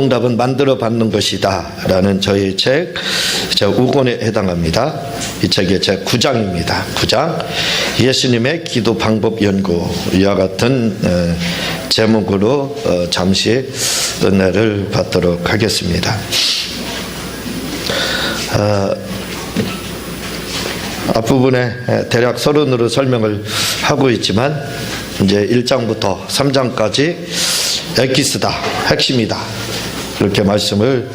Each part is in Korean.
응답은 만들어 받는 것이다 라는 저희 책 제5권에 해당합니다. 이 책의 제9장입니다. 9장 예수님의 기도 방법 연구, 이와 같은 제목으로 잠시 은혜를 받도록 하겠습니다. 앞부분에 대략 서론으로 설명을 하고 있지만 이제 1장부터 3장까지 엑기스다, 핵심이다, 이렇게 말씀을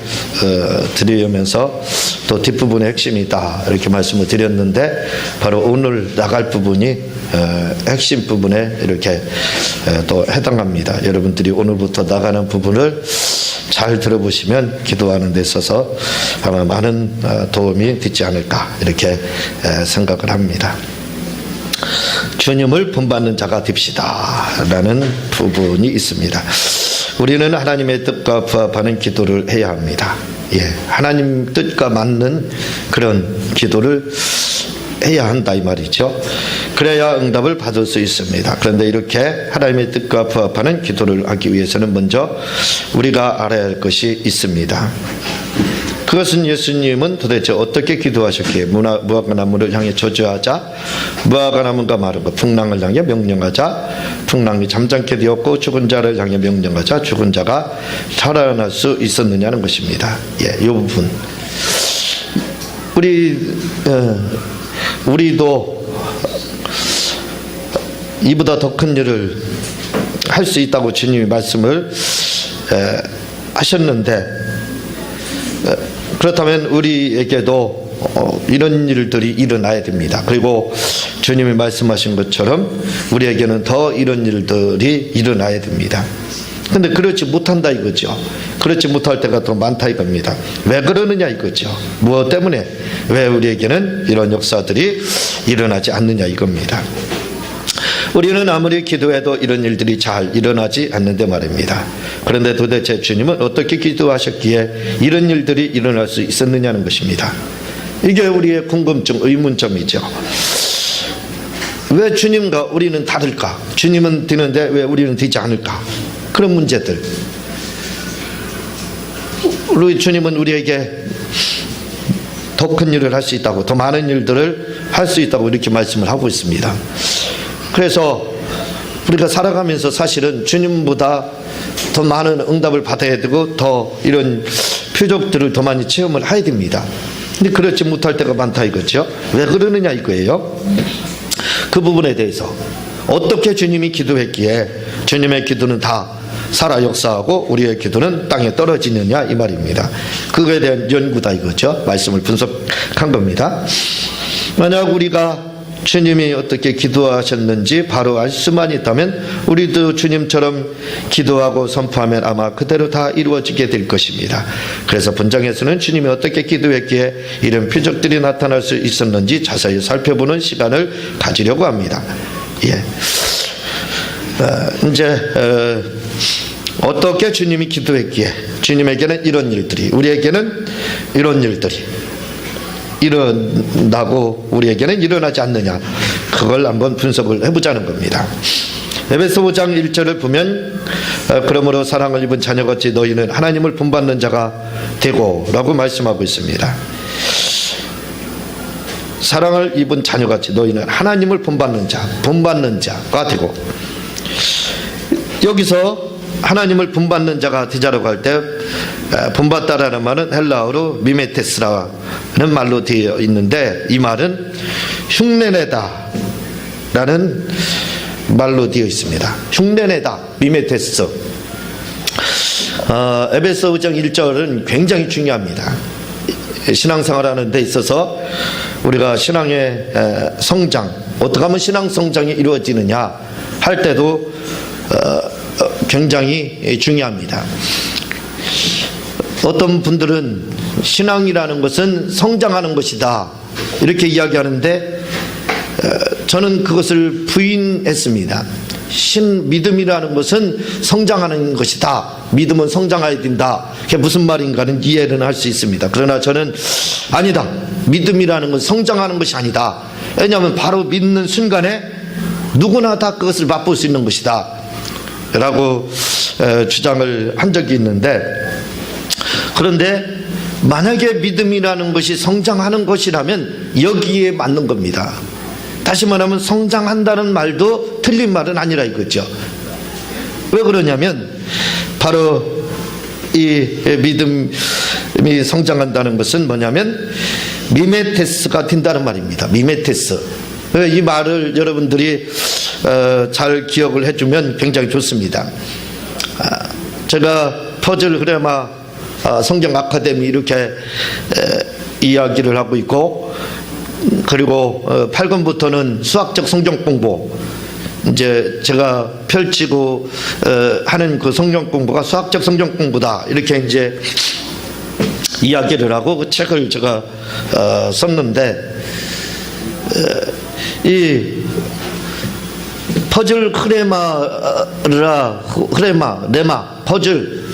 드리면서 또 뒷부분의 핵심이다 이렇게 말씀을 드렸는데, 바로 오늘 나갈 부분이 핵심 부분에 이렇게 또 해당합니다. 여러분들이 오늘부터 나가는 부분을 잘 들어보시면 기도하는 데 있어서 아마 많은 도움이 되지 않을까 이렇게 생각을 합니다. 주님을 본받는 자가 됩시다 라는 부분이 있습니다. 우리는 하나님의 뜻과 부합하는 기도를 해야 합니다. 하나님 뜻과 맞는 그런 기도를 해야 한다 이 말이죠. 그래야 응답을 받을 수 있습니다. 그런데 이렇게 하나님의 뜻과 부합하는 기도를 하기 위해서는 먼저 우리가 알아야 할 것이 있습니다. 그것은 예수님은 도대체 어떻게 기도하셨기에 무화과 나무를 향해 저주하자 무화과 나무가 마르고 풍랑을 향해 명령하자 풍랑이 잠잠게 되었고 죽은 자를 향해 명령하자 죽은 자가 살아날 수 있었느냐는 것입니다. 이 부분 우리도 이보다 더 큰 일을 할 수 있다고 주님이 말씀을 하셨는데, 그렇다면 우리에게도 이런 일들이 일어나야 됩니다. 그리고 주님이 말씀하신 것처럼 우리에게는 더 이런 일들이 일어나야 됩니다. 근데 그렇지 못한다 이거죠. 그렇지 못할 때가 더 많다 이겁니다. 왜 그러느냐 이거죠. 무엇 때문에 왜 우리에게는 이런 역사들이 일어나지 않느냐 이겁니다. 우리는 아무리 기도해도 이런 일들이 잘 일어나지 않는데 말입니다. 그런데 도대체 주님은 어떻게 기도하셨기에 이런 일들이 일어날 수 있었느냐는 것입니다. 이게 우리의 궁금증, 의문점이죠. 왜 주님과 우리는 다를까? 주님은 되는데 왜 우리는 되지 않을까? 그런 문제들. 우리 주님은 우리에게 더 큰 일을 할 수 있다고, 더 많은 일들을 할 수 있다고 이렇게 말씀을 하고 있습니다. 그래서 우리가 살아가면서 사실은 주님보다 더 많은 응답을 받아야 되고 더 이런 표적들을 더 많이 체험을 해야 됩니다. 근데 그렇지 못할 때가 많다 이거죠. 왜 그러느냐 이거예요. 그 부분에 대해서 어떻게 주님이 기도했기에 주님의 기도는 다 살아 역사하고 우리의 기도는 땅에 떨어지느냐 이 말입니다. 그거에 대한 연구다 이거죠. 말씀을 분석한 겁니다. 만약 우리가 주님이 어떻게 기도하셨는지 바로 알 수만 있다면 우리도 주님처럼 기도하고 선포하면 아마 그대로 다 이루어지게 될 것입니다. 그래서 본장에서는 주님이 어떻게 기도했기에 이런 표적들이 나타날 수 있었는지 자세히 살펴보는 시간을 가지려고 합니다. 이제 어떻게 주님이 기도했기에 주님에게는 이런 일들이, 우리에게는 이런 일들이 일어나고 우리에게는 일어나지 않느냐, 그걸 한번 분석을 해보자는 겁니다. 에베소 5장 1절을 보면 그러므로 사랑을 입은 자녀같이 너희는 하나님을 본받는 자가 되고 라고 말씀하고 있습니다. 사랑을 입은 자녀같이 너희는 하나님을 본받는 자가 되고, 여기서 하나님을 본받는 자가 되자라고 할 때 본받다라는 말은 헬라어로 미메테스라는 말로 되어 있는데, 이 말은 흉내내다 라는 말로 되어 있습니다. 흉내내다, 미메테스. 에베소 5장 1절은 굉장히 중요합니다. 신앙생활하는 데 있어서 우리가 신앙의 성장, 어떻게 하면 신앙 성장이 이루어지느냐 할 때도 굉장히 중요합니다. 어떤 분들은 신앙이라는 것은 성장하는 것이다 이렇게 이야기하는데, 저는 그것을 부인했습니다. 믿음이라는 것은 성장하는 것이다, 믿음은 성장해야 된다, 그게 무슨 말인가는 이해는 할 수 있습니다. 그러나 저는 아니다, 믿음이라는 건 성장하는 것이 아니다. 왜냐하면 바로 믿는 순간에 누구나 다 그것을 맛볼 수 있는 것이다 라고 주장을 한 적이 있는데, 그런데 만약에 믿음이라는 것이 성장하는 것이라면 여기에 맞는 겁니다. 다시 말하면 성장한다는 말도 틀린 말은 아니라 이거죠. 왜 그러냐면 바로 이 믿음이 성장한다는 것은 뭐냐면 미메테스가 된다는 말입니다. 미메테스. 이 말을 여러분들이 잘 기억을 해주면 굉장히 좋습니다. 제가 퍼즐 흐레마 성경 아카데미 이렇게 이야기를 하고 있고, 그리고 8권부터는 수학적 성경 공부, 이제 제가 펼치고 하는 그 성경 공부가 수학적 성경 공부다, 이렇게 이제 이야기를 하고 그 책을 제가 썼는데, 이 퍼즐 레마 퍼즐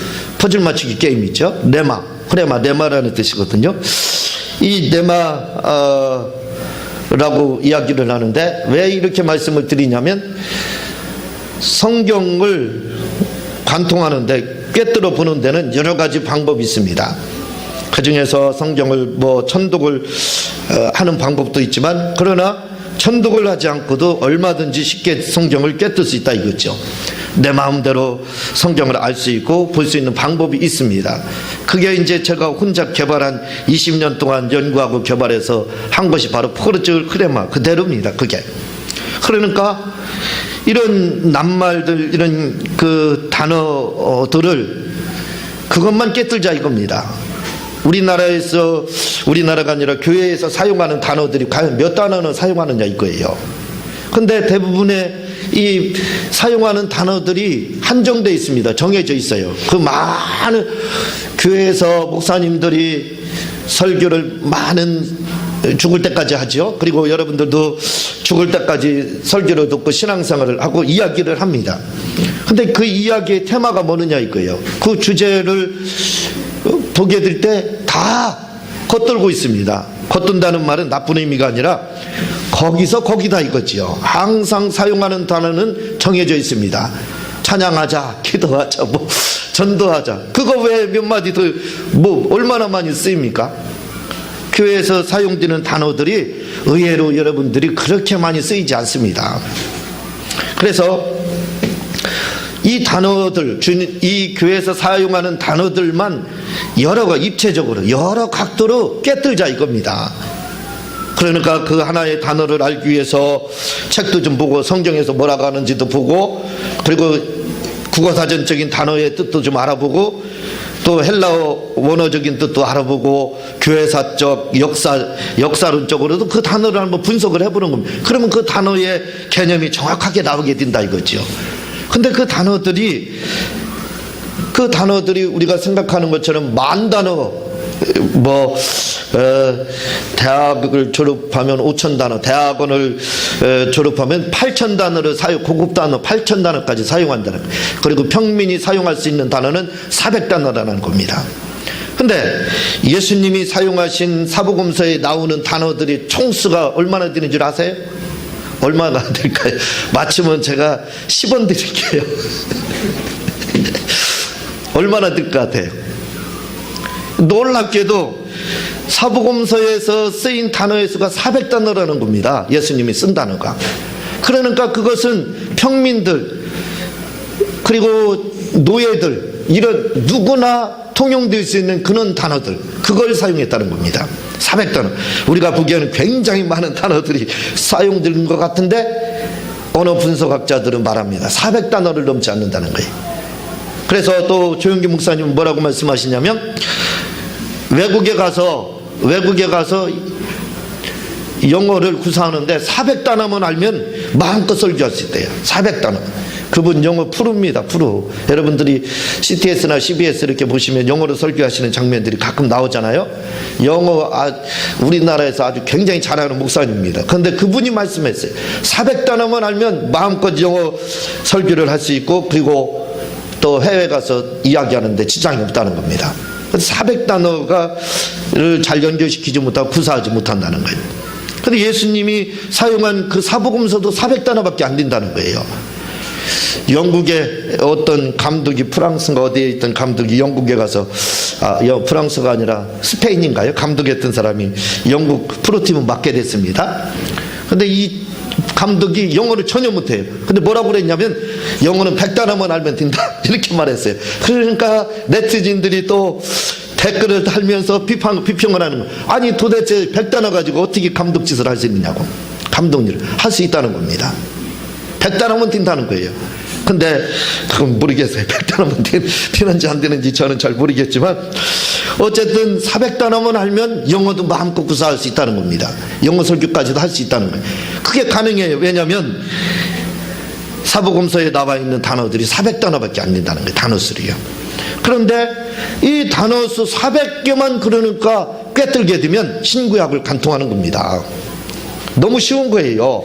맞추기 게임 있죠. 레마라는 뜻이거든요. 이 레마라고 이야기를 하는데, 왜 이렇게 말씀을 드리냐면 성경을 관통하는데, 꿰뚫어 보는 데는 여러 가지 방법이 있습니다. 그 중에서 성경을 천독을 하는 방법도 있지만, 그러나 천독을 하지 않고도 얼마든지 쉽게 성경을 꿰뚫을 수 있다 이거죠. 내 마음대로 성경을 알 수 있고 볼 수 있는 방법이 있습니다. 그게 이제 제가 혼자 개발한 20년 동안 연구하고 개발해서 한 것이 바로 퍼즐 흐레마 그대로입니다. 그게. 그러니까 이런 낱말들, 이런 그 단어들을 그것만 꿰뚫자 이겁니다. 우리나라가 아니라 교회에서 사용하는 단어들이 과연 몇 단어나 사용하느냐 이거예요. 근데 대부분의 이 사용하는 단어들이 한정되어 있습니다. 정해져 있어요. 그 많은 교회에서 목사님들이 설교를 죽을 때까지 하죠. 그리고 여러분들도 죽을 때까지 설교를 듣고 신앙생활을 하고 이야기를 합니다. 근데 그 이야기의 테마가 뭐느냐 이거예요. 그 주제를 보게 될 때 다 겉돌고 있습니다. 겉돈다는 말은 나쁜 의미가 아니라 거기서 거기다 이거지요. 항상 사용하는 단어는 정해져 있습니다. 찬양하자, 기도하자, 전도하자. 그거 왜 몇 마디 더 얼마나 많이 쓰입니까? 교회에서 사용되는 단어들이 의외로 여러분들이 그렇게 많이 쓰이지 않습니다. 그래서 이 단어들, 이 교회에서 사용하는 단어들만 입체적으로 여러 각도로 꿰뚫자 이겁니다. 그러니까 그 하나의 단어를 알기 위해서 책도 좀 보고 성경에서 뭐라고 하는지도 보고, 그리고 국어사전적인 단어의 뜻도 좀 알아보고, 또 헬라어 원어적인 뜻도 알아보고, 교회사적 역사론적으로도 그 단어를 한번 분석을 해보는 겁니다. 그러면 그 단어의 개념이 정확하게 나오게 된다 이거죠. 근데 그 단어들이 우리가 생각하는 것처럼 만 단어, 대학을 졸업하면 5,000단어, 대학원을 졸업하면 8,000단어를 고급 단어 8,000단어까지 사용한다는, 그리고 평민이 사용할 수 있는 단어는 400단어라는 겁니다. 근데 예수님이 사용하신 사복음서에 나오는 단어들이 총수가 얼마나 되는 줄 아세요? 얼마나 될까요? 맞추면 제가 10원 드릴게요. 얼마나 될 것 같아요? 놀랍게도 사복음서에서 쓰인 단어의 수가 400단어라는 겁니다. 예수님이 쓴 단어가. 그러니까 그것은 평민들, 그리고 노예들, 이런 누구나 통용될 수 있는 그런 단어들, 그걸 사용했다는 겁니다. 400단어. 우리가 보기에는 굉장히 많은 단어들이 사용되는 것 같은데 언어 분석학자들은 말합니다. 400단어를 넘지 않는다는 거예요. 그래서 또 조영기 목사님은 뭐라고 말씀하시냐면, 외국에 가서 영어를 구사하는데 400단어만 알면 마음껏 설교할 수 있대요. 400단어. 그분 영어 프로입니다. 프로. 여러분들이 CTS나 CBS 이렇게 보시면 영어로 설교하시는 장면들이 가끔 나오잖아요. 영어 우리나라에서 아주 굉장히 잘하는 목사님입니다. 그런데 그분이 말씀했어요. 400단어만 알면 마음껏 영어 설교를 할 수 있고, 그리고 또 해외 가서 이야기하는데 지장이 없다는 겁니다. 400단어를 잘 연결시키지 못하고 구사하지 못한다는 거예요. 그런데 예수님이 사용한 그 사복음서도 400단어밖에 안 된다는 거예요. 영국의 어떤 감독이, 프랑스가 어디에 있던 감독이 영국에 가서, 프랑스가 아니라 스페인인가요? 감독했던 사람이 영국 프로팀을 맡게 됐습니다. 근데 이 감독이 영어를 전혀 못해요. 근데 뭐라고 그랬냐면, 영어는 100단어만 알면 된다, 이렇게 말했어요. 그러니까 네티즌들이 또 댓글을 달면서 비평을 하는 거예요. 아니 도대체 100단어 가지고 어떻게 감독 짓을 할 수 있느냐고. 감독 일을 할 수 있다는 겁니다. 100단어면 된다는 거예요. 근데 그건 모르겠어요. 100단어면 되는지 안 되는지 저는 잘 모르겠지만, 어쨌든 400단어만 알면 영어도 마음껏 구사할 수 있다는 겁니다. 영어 설교까지도 할 수 있다는 거예요. 그게 가능해요. 왜냐하면 사복음서에 나와 있는 단어들이 400단어밖에 안 된다는 거예요. 단어수리요. 그런데 이 단어수 400개만 그러니까 꿰뚫게 되면 신구약을 간통하는 겁니다. 너무 쉬운 거예요.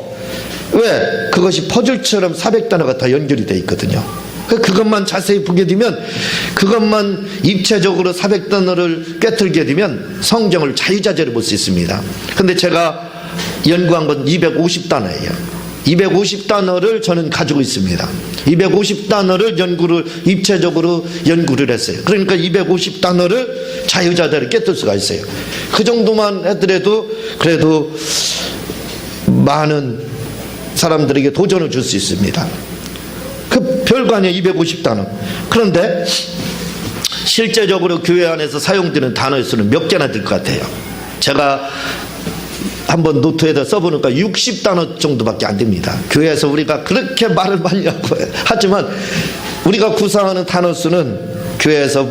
왜? 그것이 퍼즐처럼 400단어가 다 연결이 되어 있거든요. 그것만 자세히 보게 되면, 그것만 입체적으로 400단어를 꿰뚫게 되면 성경을 자유자재로 볼 수 있습니다. 근데 제가 연구한 건 250단어예요. 250단어를 저는 가지고 있습니다. 250단어를 입체적으로 연구를 했어요. 그러니까 250단어를 자유자재로 꿰뚫 수가 있어요. 그 정도만 하더라도 그래도 많은 사람들에게 도전을 줄 수 있습니다. 그 별거 아니에요. 250단어. 그런데 실제적으로 교회 안에서 사용되는 단어의 수는 몇 개나 될 것 같아요. 제가 한번 노트에다 써보니까 60단어 정도밖에 안 됩니다. 교회에서 우리가 그렇게 말을 많이 하고 하지만, 우리가 구사하는 단어 수는 교회에서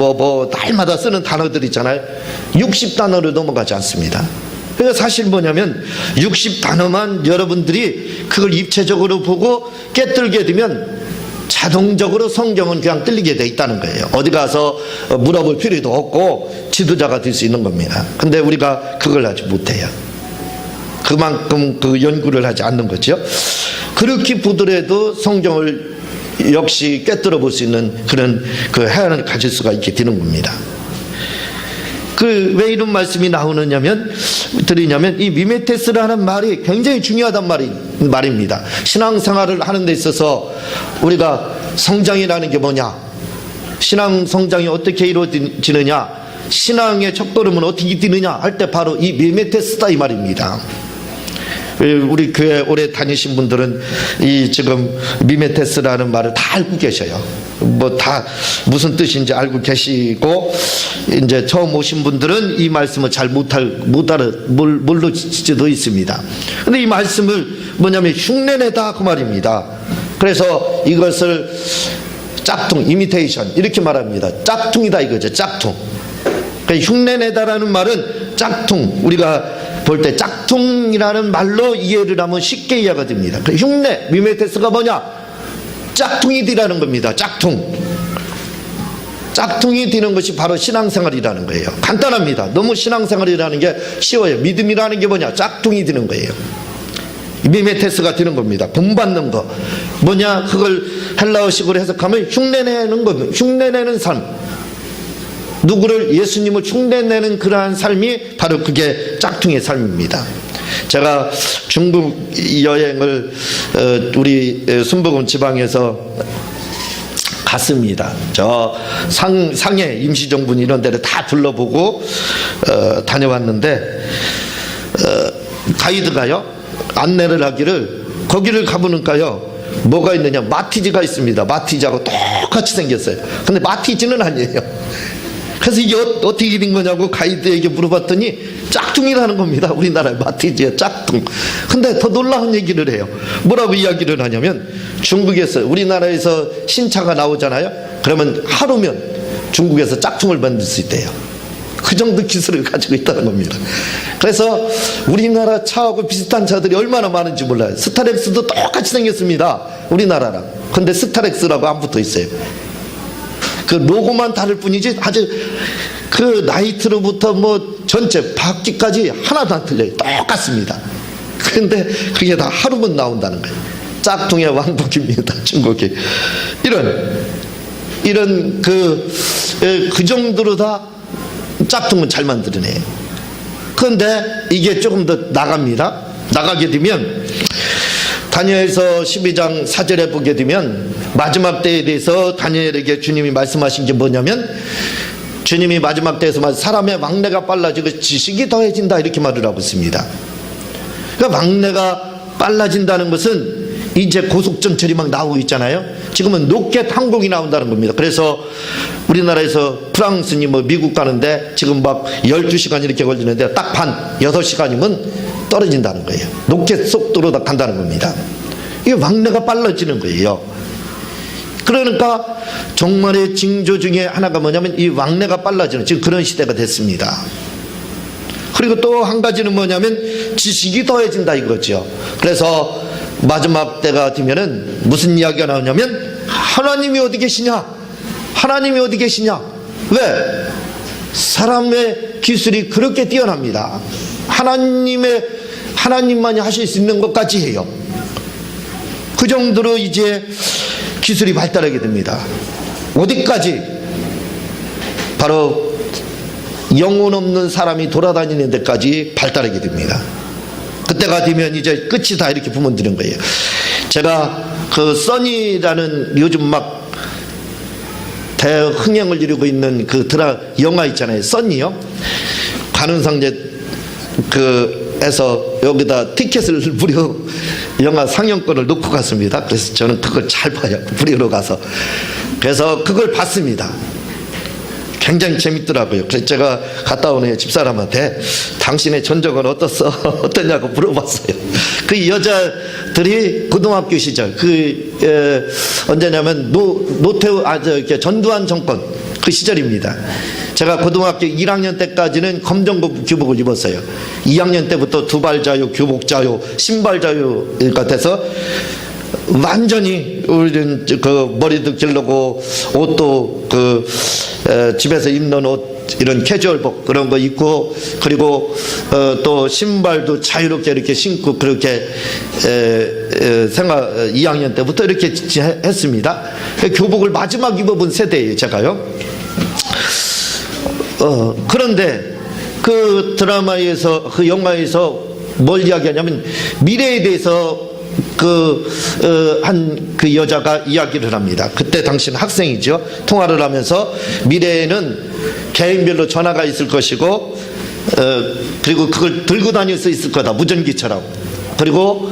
날마다 쓰는 단어들 있잖아요. 60단어를 넘어가지 않습니다. 그러니까 사실 뭐냐면 60단어만 여러분들이 그걸 입체적으로 보고 깨뚫게 되면 자동적으로 성경은 그냥 뚫리게 돼 있다는 거예요. 어디 가서 물어볼 필요도 없고 지도자가 될 수 있는 겁니다. 근데 우리가 그걸 하지 못해요. 그만큼 그 연구를 하지 않는 거죠. 그렇게 보더라도 성경을 역시 꿰뚫어 볼 수 있는 그런 그 해안을 가질 수가 있게 되는 겁니다. 왜 이런 말씀이 나오느냐면, 드리냐면, 이 미메테스라는 말이 굉장히 중요하단 말입니다. 신앙생활을 하는 데 있어서 우리가 성장이라는 게 뭐냐, 신앙 성장이 어떻게 이루어지느냐, 신앙의 첫걸음은 어떻게 뛰느냐 할 때 바로 이 미메테스다 이 말입니다. 우리 교회 오래 다니신 분들은 이 지금 미메테스라는 말을 다 알고 계셔요. 다 무슨 뜻인지 알고 계시고, 이제 처음 오신 분들은 이 말씀을 잘 모를 수도 있습니다. 근데 이 말씀을 뭐냐면 흉내내다 그 말입니다. 그래서 이것을 짝퉁, 이미테이션 이렇게 말합니다. 짝퉁이다 이거죠. 짝퉁. 그러니까 흉내내다라는 말은 짝퉁, 우리가 볼 때 짝퉁이라는 말로 이해를 하면 쉽게 이해가 됩니다. 흉내, 미메테스가 뭐냐? 짝퉁이 되라는 겁니다. 짝퉁이 되는 것이 바로 신앙생활이라는 거예요. 간단합니다. 너무 신앙생활이라는 게 쉬워요. 믿음이라는 게 뭐냐? 짝퉁이 되는 거예요. 미메테스가 되는 겁니다. 본받는 거 뭐냐? 그걸 헬라어식으로 해석하면 흉내내는 겁니다. 흉내내는 삶, 누구를, 예수님을 흉내내는 그러한 삶이 바로 그게 짝퉁의 삶입니다. 제가 중국 여행을 우리 순복음 지방에서 갔습니다. 저 상해 임시정부는 이런 데를 다 둘러보고 다녀왔는데, 가이드가요 안내를 하기를, 거기를 가보니까요 뭐가 있느냐, 마티즈가 있습니다. 마티즈하고 똑같이 생겼어요. 근데 마티즈는 아니에요. 그래서 이게 어떻게 된 거냐고 가이드에게 물어봤더니 짝퉁이라는 겁니다. 우리나라의 마티즈의 짝퉁. 근데 더 놀라운 얘기를 해요. 뭐라고 이야기를 하냐면, 중국에서, 우리나라에서 신차가 나오잖아요. 그러면 하루면 중국에서 짝퉁을 만들 수 있대요. 그 정도 기술을 가지고 있다는 겁니다. 그래서 우리나라 차하고 비슷한 차들이 얼마나 많은지 몰라요. 스타렉스도 똑같이 생겼습니다. 우리나라랑. 근데 스타렉스라고 안 붙어 있어요. 그 로고만 다를 뿐이지 아주 그 나이트로부터 전체 바퀴까지 하나도 안 틀려요. 똑같습니다. 그런데 그게 다 하루만 나온다는 거예요. 짝퉁의 왕국입니다. 중국이. 이런 그 정도로 다 짝퉁은 잘 만들어내요. 그런데 이게 조금 더 나갑니다. 나가게 되면 다니엘서 12장 4절에 보게 되면 마지막 때에 대해서 다니엘에게 주님이 말씀하신 게 뭐냐면, 주님이 마지막 때에서 사람의 왕래가 빨라지고 지식이 더해진다 이렇게 말을 하고 있습니다. 그러니까 왕래가 빨라진다는 것은 이제 고속전철이 막 나오고 있잖아요. 지금은 로켓 항공이 나온다는 겁니다. 그래서 우리나라에서 프랑스니 뭐 미국 가는데 지금 막 12시간 이렇게 걸리는데 딱 반 6시간이면 떨어진다는 거예요. 로켓 속도로 다 간다는 겁니다. 이게 왕래가 빨라지는 거예요. 그러니까 종말의 징조 중에 하나가 뭐냐면 이 왕래가 빨라지는 지금 그런 시대가 됐습니다. 그리고 또 한 가지는 뭐냐면 지식이 더해진다 이거죠. 그래서 마지막 때가 되면은 무슨 이야기가 나오냐면 하나님이 어디 계시냐? 하나님이 어디 계시냐? 왜? 사람의 기술이 그렇게 뛰어납니다. 하나님만이 하실 수 있는 것까지 해요. 그 정도로 이제 기술이 발달하게 됩니다. 어디까지? 바로 영혼 없는 사람이 돌아다니는 데까지 발달하게 됩니다. 그때가 되면 이제 끝이다 이렇게 보면 되는 거예요. 제가 그 써니라는 요즘 막 대흥행을 이루고 있는 그 영화 있잖아요. 써니요. 관훈상제 에서 여기다 티켓을 무료 영화 상영권을 놓고 갔습니다. 그래서 저는 그걸 잘 봐요. 무료로 가서. 그래서 그걸 봤습니다. 굉장히 재밌더라고요. 그래서 제가 갔다 오는 집사람한테 당신의 전적은 어떠냐고 물어봤어요. 그 여자들이 고등학교 시절 언제냐면 노태우 전두환 정권 그 시절입니다. 제가 고등학교 1학년 때까지는 검정 교복을 입었어요. 2학년 때부터 두발 자유, 교복 자유, 신발 자유가 돼서 완전히 우리는 그 머리도 기르고 옷도 집에서 입는 옷 이런 캐주얼복 그런 거 입고 그리고 또 신발도 자유롭게 이렇게 신고 그렇게 2학년 때부터 이렇게 했습니다. 교복을 마지막 입어본 세대예요, 제가요. 그런데 그 드라마에서 그 영화에서 뭘 이야기하냐면 미래에 대해서 그 여자가 이야기를 합니다. 그때 당시는 학생이죠. 통화를 하면서 미래에는 개인별로 전화가 있을 것이고 그리고 그걸 들고 다닐 수 있을 거다. 무전기처럼. 그리고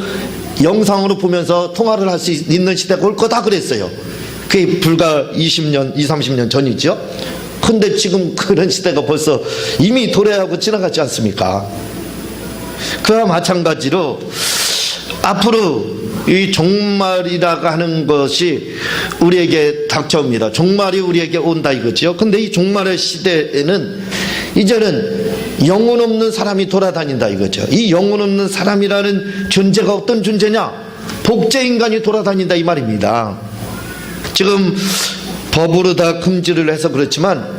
영상으로 보면서 통화를 할 수 있는 시대가 올 거다 그랬어요. 그게 불과 20년, 30년 전이죠. 근데 지금 그런 시대가 벌써 이미 도래하고 지나갔지 않습니까? 그와 마찬가지로 앞으로 이 종말이라고 하는 것이 우리에게 닥쳐옵니다. 종말이 우리에게 온다 이거죠. 근데 이 종말의 시대에는 이제는 영혼 없는 사람이 돌아다닌다 이거죠. 이 영혼 없는 사람이라는 존재가 어떤 존재냐? 복제인간이 돌아다닌다 이 말입니다. 지금 법으로 다 금지를 해서 그렇지만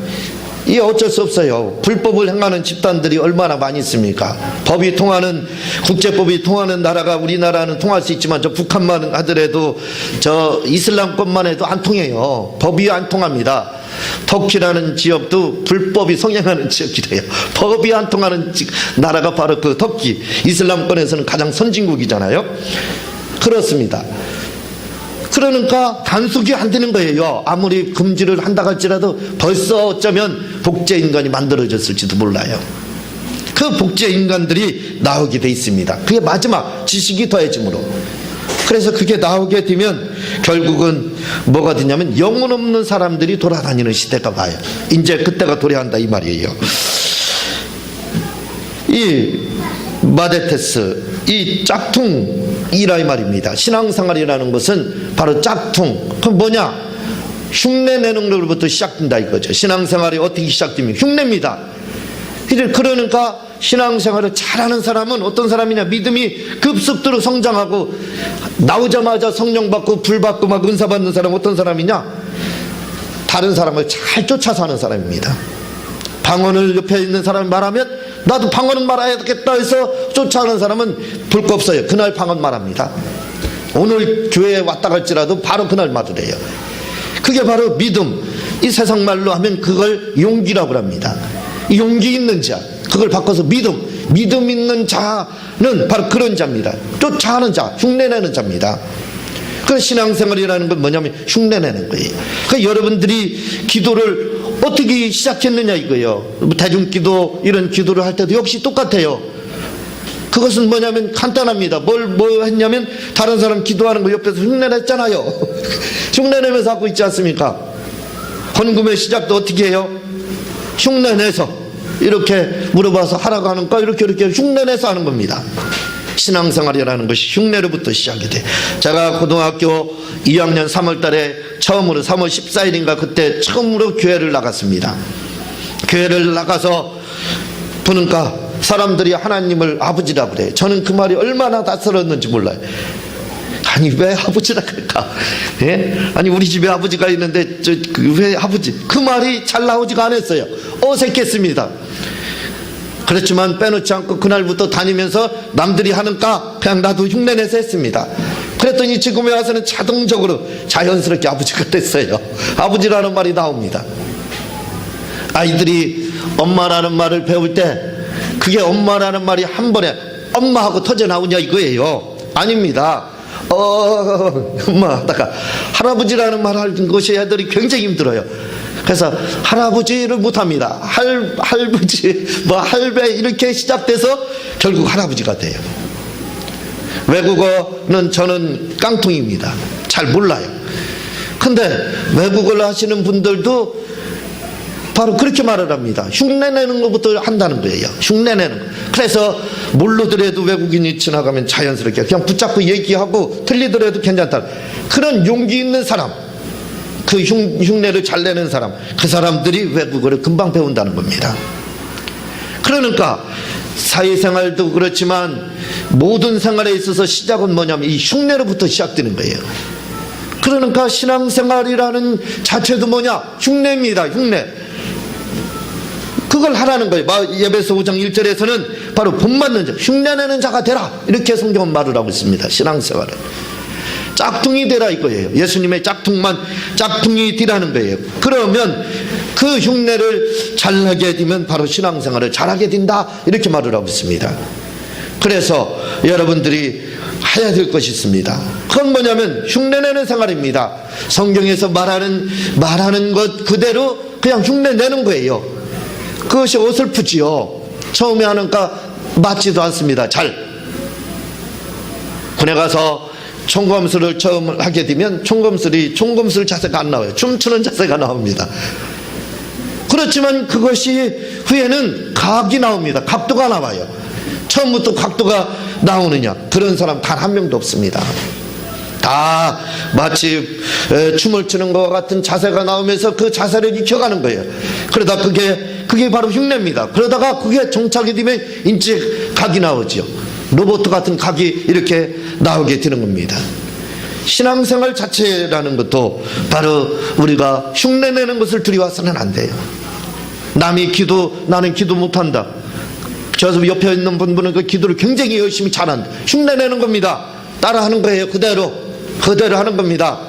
이 어쩔 수 없어요. 불법을 행하는 집단들이 얼마나 많이 있습니까? 국제법이 통하는 나라가 우리나라는 통할 수 있지만 저 북한만 하더라도 저 이슬람권만 해도 안 통해요. 법이 안 통합니다. 터키라는 지역도 불법이 성행하는 지역이래요. 법이 안 통하는 나라가 바로 그 터키, 이슬람권에서는 가장 선진국이잖아요. 그렇습니다. 그러니까 단속이 안 되는 거예요. 아무리 금지를 한다 할지라도 벌써 어쩌면 복제인간이 만들어졌을지도 몰라요. 그 복제인간들이 나오게 돼 있습니다. 그게 마지막 지식이 더해짐으로. 그래서 그게 나오게 되면 결국은 뭐가 되냐면 영혼 없는 사람들이 돌아다니는 시대가 와요. 이제 그때가 도래한다 이 말이에요. 이 마데테스, 이 짝퉁이라 이 말입니다. 신앙생활이라는 것은 바로 짝퉁. 그럼 뭐냐? 흉내 내는 것부터 시작된다 이거죠. 신앙생활이 어떻게 시작됩니까? 흉내입니다. 그러니까 신앙생활을 잘하는 사람은 어떤 사람이냐? 믿음이 급속도로 성장하고 나오자마자 성령 받고 불 받고 막 은사 받는 사람 어떤 사람이냐? 다른 사람을 잘 쫓아서 하는 사람입니다. 방언을 옆에 있는 사람이 말하면 나도 방언은 말해야겠다 해서 쫓아가는 사람은 볼 거 없어요. 그날 방언 말합니다. 오늘 교회에 왔다 갈지라도 바로 그날 말을 해요. 그게 바로 믿음. 이 세상 말로 하면 그걸 용기라고 합니다. 용기 있는 자, 그걸 바꿔서 믿음. 믿음 있는 자는 바로 그런 자입니다. 쫓아하는 자, 흉내내는 자입니다. 그 신앙생활이라는 건 뭐냐면 흉내내는 거예요. 그 여러분들이 기도를 어떻게 시작했느냐 이거예요. 대중기도 이런 기도를 할 때도 역시 똑같아요. 그것은 뭐냐면 간단합니다. 뭐 했냐면 다른 사람 기도하는 거 옆에서 흉내냈잖아요. 흉내내면서 하고 있지 않습니까? 헌금의 시작도 어떻게 해요? 흉내내서 이렇게 물어봐서 하라고 하는 거 이렇게 흉내내서 하는 겁니다. 신앙생활이라는 것이 흉내로부터 시작이 돼. 제가 고등학교 2학년 3월 달에 처음으로 3월 14일인가 그때 처음으로 교회를 나갔습니다. 교회를 나가서 보니까 사람들이 하나님을 아버지라 그래요. 저는 그 말이 얼마나 낯설었는지 몰라요. 아니 왜 아버지라 그럴까? 예? 아니 우리 집에 아버지가 있는데 왜 아버지? 그 말이 잘 나오지가 않았어요. 어색했습니다. 그렇지만 빼놓지 않고 그날부터 다니면서 남들이 하는가 그냥 나도 흉내내서 했습니다. 그랬더니 지금에 와서는 자동적으로 자연스럽게 아버지가 됐어요. 아버지라는 말이 나옵니다. 아이들이 엄마라는 말을 배울 때 그게 엄마라는 말이 한 번에 엄마하고 터져 나오냐 이거예요. 아닙니다. 엄마 하다가 할아버지라는 말 하는 것이 애들이 굉장히 힘들어요. 그래서 할아버지를 못합니다. 할아버지 할배 이렇게 시작돼서 결국 할아버지가 돼요. 외국어는 저는 깡통입니다. 잘 몰라요. 근데 외국어를 하시는 분들도 바로 그렇게 말을 합니다. 흉내내는 것부터 한다는 거예요. 흉내내는 거. 그래서 모르더라도 외국인이 지나가면 자연스럽게 그냥 붙잡고 얘기하고 틀리더라도 괜찮다. 그런 용기 있는 사람, 그 흉내를 잘 내는 사람, 그 사람들이 외국어를 금방 배운다는 겁니다. 그러니까 사회생활도 그렇지만 모든 생활에 있어서 시작은 뭐냐면 이 흉내로부터 시작되는 거예요. 그러니까 신앙생활이라는 자체도 뭐냐? 흉내입니다. 흉내. 그걸 하라는 거예요. 에베소 5장 1절에서는 바로 본받는 자, 흉내내는 자가 되라 이렇게 성경은 말을 하고 있습니다. 신앙생활은 짝퉁이 되라 이거예요. 예수님의 짝퉁이 되라는 거예요. 그러면 그 흉내를 잘하게 되면 바로 신앙생활을 잘하게 된다 이렇게 말을 하고 있습니다. 그래서 여러분들이 해야 될 것이 있습니다. 그건 뭐냐면 흉내내는 생활입니다. 성경에서 말하는 것 그대로 그냥 흉내내는 거예요. 그것이 어설프지요. 처음에 하니까 맞지도 않습니다. 잘. 군에 가서 총검술을 처음 하게 되면 총검술 자세가 안 나와요. 춤추는 자세가 나옵니다. 그렇지만 그것이 후에는 각이 나옵니다. 각도가 나와요. 처음부터 각도가 나오느냐? 그런 사람 단 한 명도 없습니다. 다 마치 춤을 추는 것 같은 자세가 나오면서 그 자세를 익혀가는 거예요. 그러다 그게 바로 흉내입니다. 그러다가 그게 정착이 되면 인체 각이 나오죠. 로봇 같은 각이 이렇게 나오게 되는 겁니다. 신앙생활 자체라는 것도 바로 우리가 흉내내는 것을 두려워서는 안 돼요. 남이 나는 기도 못한다. 저 옆에 있는 분은 그 기도를 굉장히 열심히 잘한다. 흉내내는 겁니다. 따라하는 거예요. 그대로 하는 겁니다.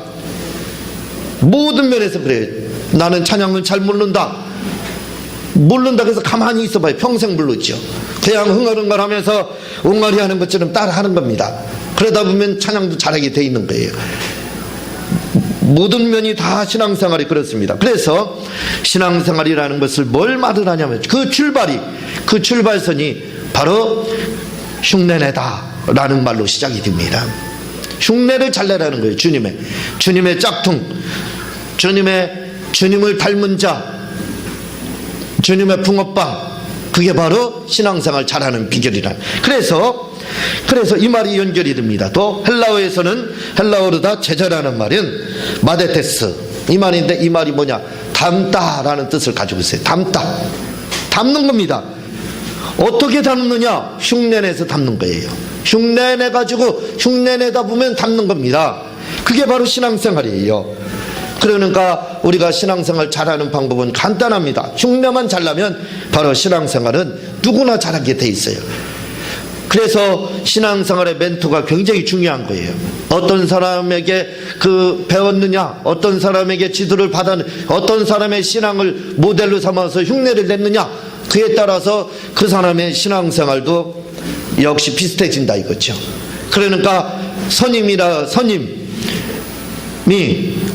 모든 면에서 그래요. 나는 찬양을 잘 모른다 그래서 가만히 있어봐요. 평생 모르죠. 그냥 흥얼흥얼 하면서 옹알이 하는 것처럼 따라하는 겁니다. 그러다 보면 찬양도 잘하게 돼 있는 거예요. 모든 면이 다 신앙생활이 그렇습니다. 그래서 신앙생활이라는 것을 뭘 말을 하냐면 그 출발선이 바로 흉내내다라는 말로 시작이 됩니다. 흉내를 잘 내라는 거예요. 주님의 짝퉁, 주님을 닮은 자, 주님의 붕어빵, 그게 바로 신앙생활 잘하는 비결이란. 그래서 이 말이 연결이 됩니다. 또 헬라어로 다 제자라는 말은 마데테스 이 말인데, 이 말이 뭐냐? 담다라는 뜻을 가지고 있어요. 담는 겁니다. 어떻게 담느냐? 흉내내서 담는 거예요. 흉내내다 보면 담는 겁니다. 그게 바로 신앙생활이에요. 그러니까 우리가 신앙생활 잘하는 방법은 간단합니다. 흉내만 잘나면 바로 신앙생활은 누구나 잘하게 돼 있어요. 그래서 신앙생활의 멘토가 굉장히 중요한 거예요. 어떤 사람에게 배웠느냐, 어떤 사람에게 지도를 받았느냐, 어떤 사람의 신앙을 모델로 삼아서 흉내를 냈느냐, 그에 따라서 그 사람의 신앙생활도 역시 비슷해진다 이거죠. 그러니까 선임이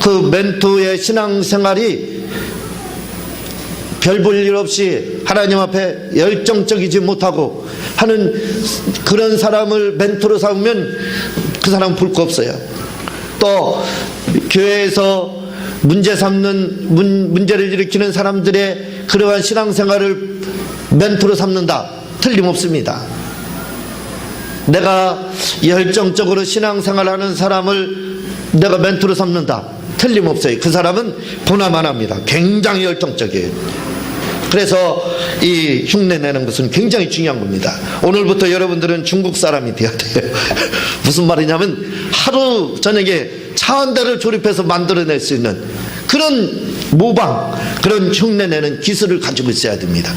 그 멘토의 신앙생활이 별 볼 일 없이 하나님 앞에 열정적이지 못하고 하는 그런 사람을 멘토로 삼으면 그 사람은 볼 거 없어요. 또 교회에서 문제를 일으키는 사람들의 그러한 신앙생활을 멘토로 삼는다, 틀림없습니다. 내가 열정적으로 신앙생활하는 사람을 내가 멘토로 삼는다, 틀림없어요. 그 사람은 보나만 합니다. 굉장히 열정적이에요. 그래서 이 흉내내는 것은 굉장히 중요한 겁니다. 오늘부터 여러분들은 중국 사람이 되어야 돼요. 무슨 말이냐면 하루 저녁에 차 한 대를 조립해서 만들어낼 수 있는 그런 모방, 그런 흉내내는 기술을 가지고 있어야 됩니다.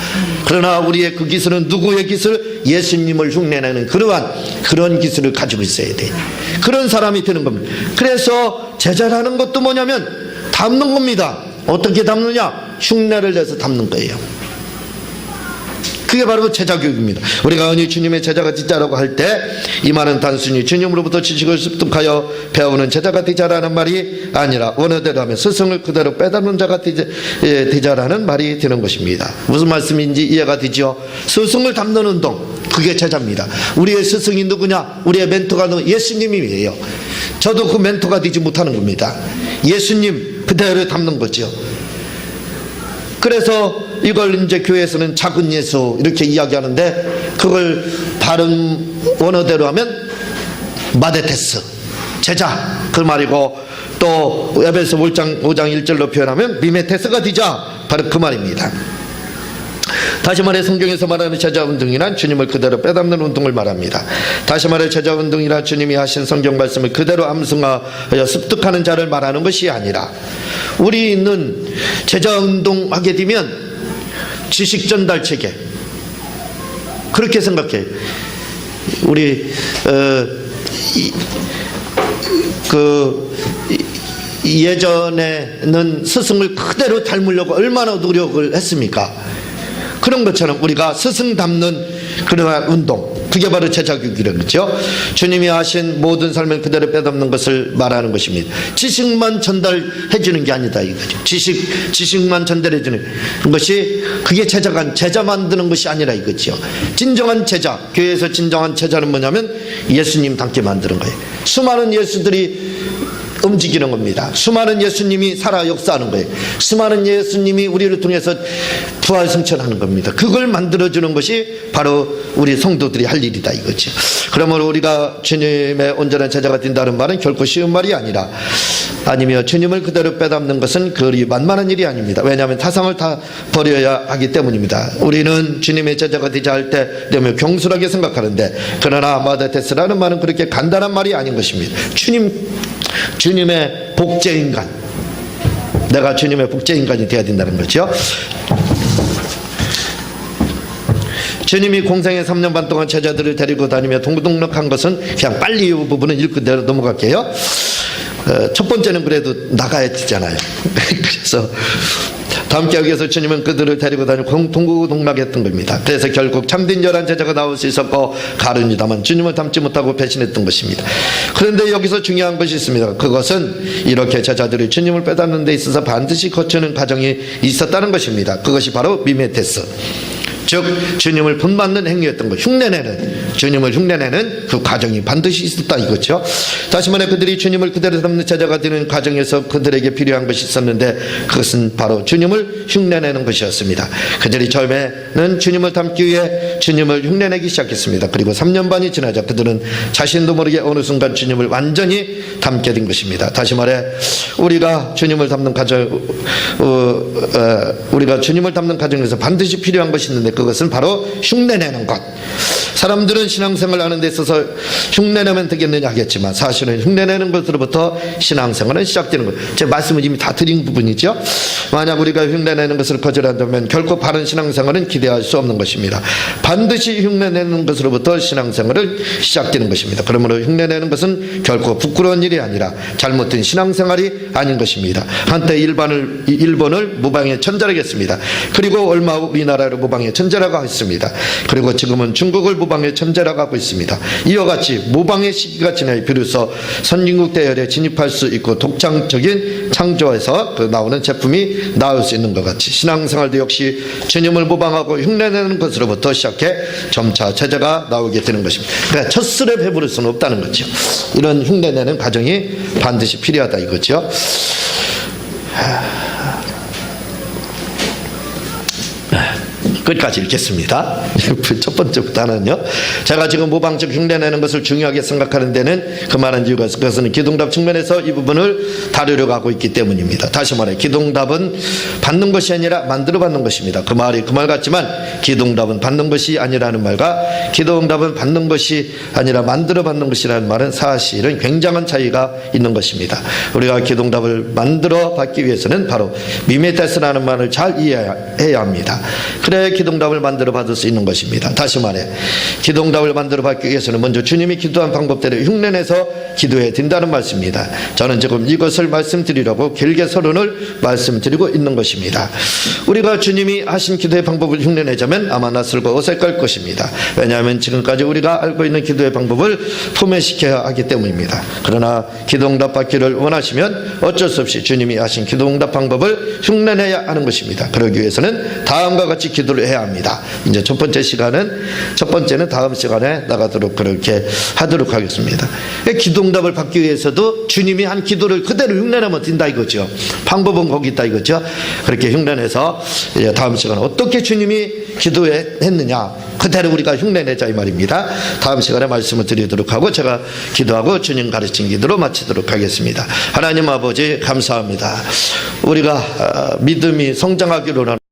그러나 우리의 그 기술은 누구의 기술? 예수님을 흉내내는 그런 기술을 가지고 있어야 돼요. 그런 사람이 되는 겁니다. 그래서 제자라는 것도 뭐냐면 담는 겁니다. 어떻게 담느냐? 흉내를 내서 담는 거예요. 그게 바로 제자교육입니다. 우리가 언니 주님의 제자가 되자라고 할 때 이 말은 단순히 주님으로부터 지식을 습득하여 배우는 제자가 되자라는 말이 아니라 원어대로 하면 스승을 그대로 빼닮는 자가 되자라는 말이 되는 것입니다. 무슨 말씀인지 이해가 되죠? 스승을 담는 운동, 그게 제자입니다. 우리의 스승이 누구냐? 우리의 멘토가 예수님이에요. 저도 그 멘토가 되지 못하는 겁니다. 예수님 그대로 담는 거죠. 그래서 이걸 이제 교회에서는 작은 예수 이렇게 이야기하는데, 그걸 바른 원어대로 하면 마데테스, 제자 그 말이고, 또 에베소 5장 1절로 표현하면 미메테스가 되자, 바로 그 말입니다. 다시 말해 성경에서 말하는 제자운동이란 주님을 그대로 빼닮는 운동을 말합니다. 다시 말해 제자운동이란 주님이 하신 성경 말씀을 그대로 암송하여 습득하는 자를 말하는 것이 아니라, 우리는 제자운동 하게 되면 지식 전달 체계, 그렇게 생각해요. 우리 예전에는 스승을 그대로 닮으려고 얼마나 노력을 했습니까? 그런 것처럼 우리가 스승 닮는 그러한 운동, 그게 바로 제자교육이라는 거죠. 주님이 하신 모든 삶을 그대로 빼닮는 것을 말하는 것입니다. 지식만 전달해 주는 게 아니다 이거죠. 지식만 전달해 주는 것이, 그게 제자 만드는 것이 아니라 이거죠. 진정한 제자, 교회에서 진정한 제자는 뭐냐면 예수님 닮게 만드는 거예요. 수많은 예수들이 움직이는 겁니다. 수많은 예수님이 살아 역사하는 거예요. 수많은 예수님이 우리를 통해서 부활 승천하는 겁니다. 그걸 만들어주는 것이 바로 우리 성도들이 할 일이다 이거죠. 그러므로 우리가 주님의 온전한 제자가 된다는 말은 결코 쉬운 말이 아니며 주님을 그대로 빼닮는 것은 그리 만만한 일이 아닙니다. 왜냐하면 타상을 다 버려야 하기 때문입니다. 우리는 주님의 제자가 되자 할 때 너무 경솔하게 생각하는데, 그러나 마데테스라는 말은 그렇게 간단한 말이 아닌 것입니다. 주님의 복제인간, 내가 주님의 복제인간이 되어야 된다는 거죠. 주님이 공생애 3년 반 동안 제자들을 데리고 다니며 동고동락한 것은, 그냥 빨리 이 부분은 읽고 넘어갈게요. 첫 번째는 그래도 나가야 되잖아요. 그래서 함께 하기 위해서 주님은 그들을 데리고 다니고 동고동락했던 겁니다. 그래서 결국 참된 열한 제자가 나올 수 있었고 가룟유다만 주님을 닮지 못하고 배신했던 것입니다. 그런데 여기서 중요한 것이 있습니다. 그것은 이렇게 제자들이 주님을 빼닮는 데 있어서 반드시 거치는 과정이 있었다는 것입니다. 그것이 바로 미메테스, 즉 주님을 본받는 행위였던 것, 주님을 흉내내는 그 과정이 반드시 있었다 이거죠. 다시 말해 그들이 주님을 그대로 닮는 제자가 되는 과정에서 그들에게 필요한 것이 있었는데, 그것은 바로 주님을 흉내내는 것이었습니다. 그들이 처음에는 주님을 닮기 위해 주님을 흉내내기 시작했습니다. 그리고 3년 반이 지나자 그들은 자신도 모르게 어느 순간 주님을 완전히 닮게 된 것입니다. 다시 말해 우리가 주님을 닮는 과정에서 반드시 필요한 것이 있는데, 그것은 바로 흉내내는 것. 사람들은 신앙생활 하는 데 있어서 흉내내면 되겠느냐 하겠지만 사실은 흉내내는 것으로부터 신앙생활은 시작되는 것. 제 말씀을 이미 다 드린 부분이죠. 만약 우리가 흉내내는 것을 거절한다면 결코 바른 신앙생활은 기대할 수 없는 것입니다. 반드시 흉내내는 것으로부터 신앙생활을 시작되는 것입니다. 그러므로 흉내내는 것은 결코 부끄러운 일이 아니라 잘못된 신앙생활이 아닌 것입니다. 한때 일본을 모방의 천자라고 했습니다. 그리고 얼마 후 우리나라를 모방의 천자라고 했습니다. 그리고 지금은 중국을 모방의 천재라고 하고 있습니다. 이와 같이 모방의 시기가 지나야 비로소 선진국 대열에 진입할 수 있고 독창적인 창조에서 나오는 제품이 나올 수 있는 것 같이 신앙생활도 역시 주님을 모방하고 흉내내는 것으로부터 시작해 점차 제자가 나오게 되는 것입니다. 그러니까 첫술에 배부를 수는 없다는 거죠. 이런 흉내내는 과정이 반드시 필요하다 이거죠. 끝까지 읽겠습니다. 첫 번째부터는요. 제가 지금 모방적 흉내내는 것을 중요하게 생각하는 데는 그만한 이유가 있어요. 그것은 기도응답 측면에서 이 부분을 다루려고 하고 있기 때문입니다. 다시 말해 기도응답은 받는 것이 아니라 만들어 받는 것입니다. 그 말이 그 말 같지만 기도응답은 받는 것이 아니라는 말과 기도응답은 받는 것이 아니라 만들어 받는 것이라는 말은 사실은 굉장한 차이가 있는 것입니다. 우리가 기도응답을 만들어 받기 위해서는 바로 미메테스라는 말을 잘 이해해야 합니다. 그래 기도응답을 만들어 받을 수 있는 것입니다. 다시 말해 기도응답을 만들어 받기 위해서는 먼저 주님이 기도한 방법대로 흉내내서 기도해야 된다는 말씀입니다. 저는 지금 이것을 말씀드리려고 길게 서론을 말씀드리고 있는 것입니다. 우리가 주님이 하신 기도의 방법을 흉내내자면 아마 낯설고 어색할 것입니다. 왜냐하면 지금까지 우리가 알고 있는 기도의 방법을 포맷시켜야 하기 때문입니다. 그러나 기도응답 받기를 원하시면 어쩔 수 없이 주님이 하신 기도응답 방법을 흉내내야 하는 것입니다. 그러기 위해서는 다음과 같이 기도를 해야 합니다. 이제 첫 번째는 다음 시간에 나가도록 그렇게 하도록 하겠습니다. 기도응답을 받기 위해서도 주님이 한 기도를 그대로 흉내내면 된다 이거죠. 방법은 거기 있다 이거죠. 그렇게 흉내내서 이제 다음 시간에 어떻게 주님이 기도했느냐 그대로 우리가 흉내내자 이 말입니다. 다음 시간에 말씀을 드리도록 하고 제가 기도하고 주님 가르친 기도로 마치도록 하겠습니다. 하나님 아버지 감사합니다. 우리가 믿음이 성장하기로